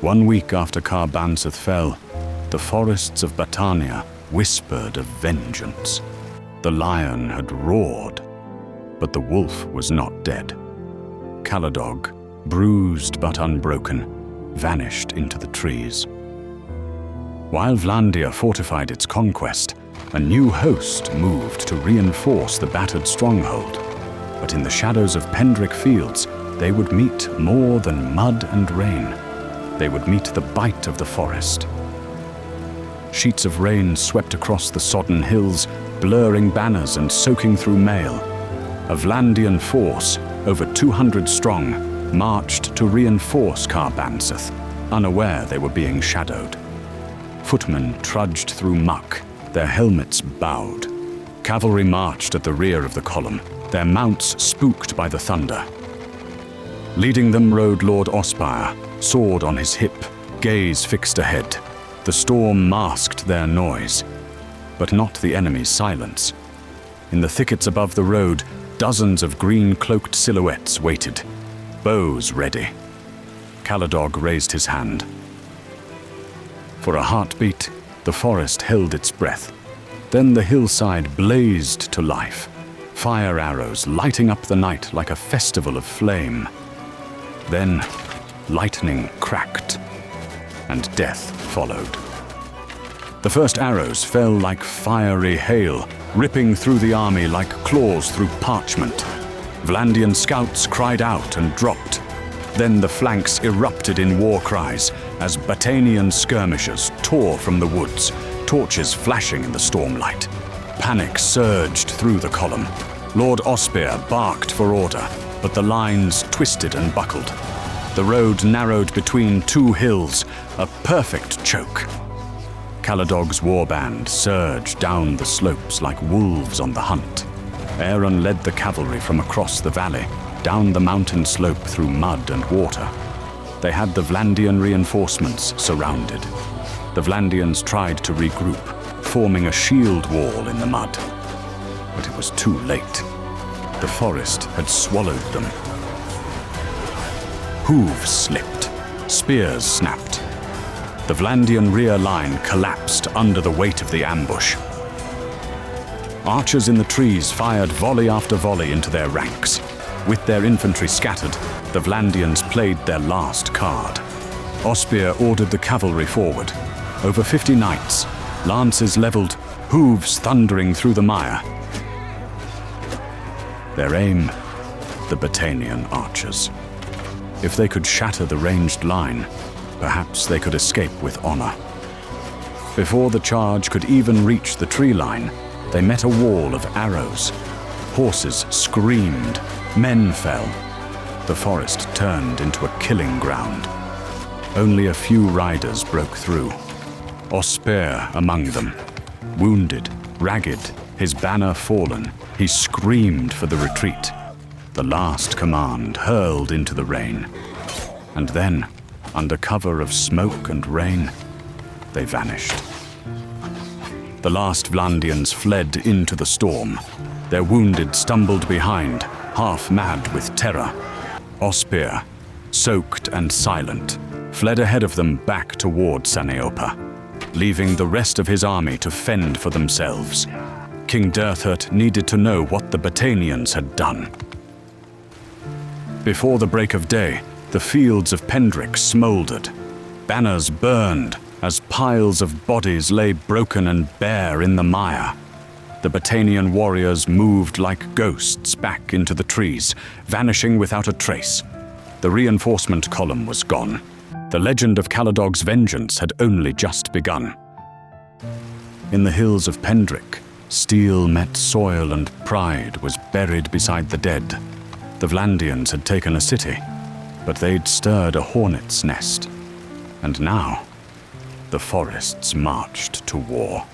1 week after Carbansath fell, the forests of Battania whispered of vengeance. The lion had roared, but the wolf was not dead. Caladog, bruised but unbroken, vanished into the trees. While Vlandia fortified its conquest, a new host moved to reinforce the battered stronghold. But in the shadows of Pendric fields, they would meet more than mud and rain. They would meet the bite of the forest. Sheets of rain swept across the sodden hills, blurring banners and soaking through mail. A Vlandian force, over 200 strong, marched to reinforce Carbansath, unaware they were being shadowed. Footmen trudged through muck, their helmets bowed. Cavalry marched at the rear of the column, their mounts spooked by the thunder. Leading them rode Lord Ospire, sword on his hip, gaze fixed ahead. The storm masked their noise, but not the enemy's silence. In the thickets above the road, dozens of green-cloaked silhouettes waited, bows ready. Caladog raised his hand. For a heartbeat, the forest held its breath. Then the hillside blazed to life, fire arrows lighting up the night like a festival of flame. Then, lightning cracked, and death followed. The first arrows fell like fiery hail, ripping through the army like claws through parchment. Vlandian scouts cried out and dropped. Then the flanks erupted in war cries as Battanian skirmishers tore from the woods, torches flashing in the stormlight. Panic surged through the column. Lord Ospire barked for order, but the lines twisted and buckled. The road narrowed between two hills, a perfect choke. Caladog's warband surged down the slopes like wolves on the hunt. Aaron led the cavalry from across the valley, down the mountain slope through mud and water. They had the Vlandian reinforcements surrounded. The Vlandians tried to regroup, forming a shield wall in the mud. But it was too late. The forest had swallowed them. Hooves slipped, spears snapped. The Vlandian rear line collapsed under the weight of the ambush. Archers in the trees fired volley after volley into their ranks. With their infantry scattered, the Vlandians played their last card. Ospire ordered the cavalry forward. Over 50 knights, lances leveled, hooves thundering through the mire. Their aim, the Battanian archers. If they could shatter the ranged line, perhaps they could escape with honor. Before the charge could even reach the tree line, they met a wall of arrows. Horses screamed, men fell. The forest turned into a killing ground. Only a few riders broke through. Ospire among them. Wounded, ragged, his banner fallen, he screamed for the retreat. The last command hurled into the rain. And then, under cover of smoke and rain, they vanished. The last Vlandians fled into the storm. Their wounded stumbled behind, half mad with terror. Ospire, soaked and silent, fled ahead of them back toward Saneopa, leaving the rest of his army to fend for themselves. King Dirthert needed to know what the Battanians had done. Before the break of day, the fields of Pendric smoldered. Banners burned as piles of bodies lay broken and bare in the mire. The Battanian warriors moved like ghosts back into the trees, vanishing without a trace. The reinforcement column was gone. The legend of Caladog's vengeance had only just begun. In the hills of Pendric, steel met soil and pride was buried beside the dead. The Vlandians had taken a city, but they'd stirred a hornet's nest. And now, the forests marched to war.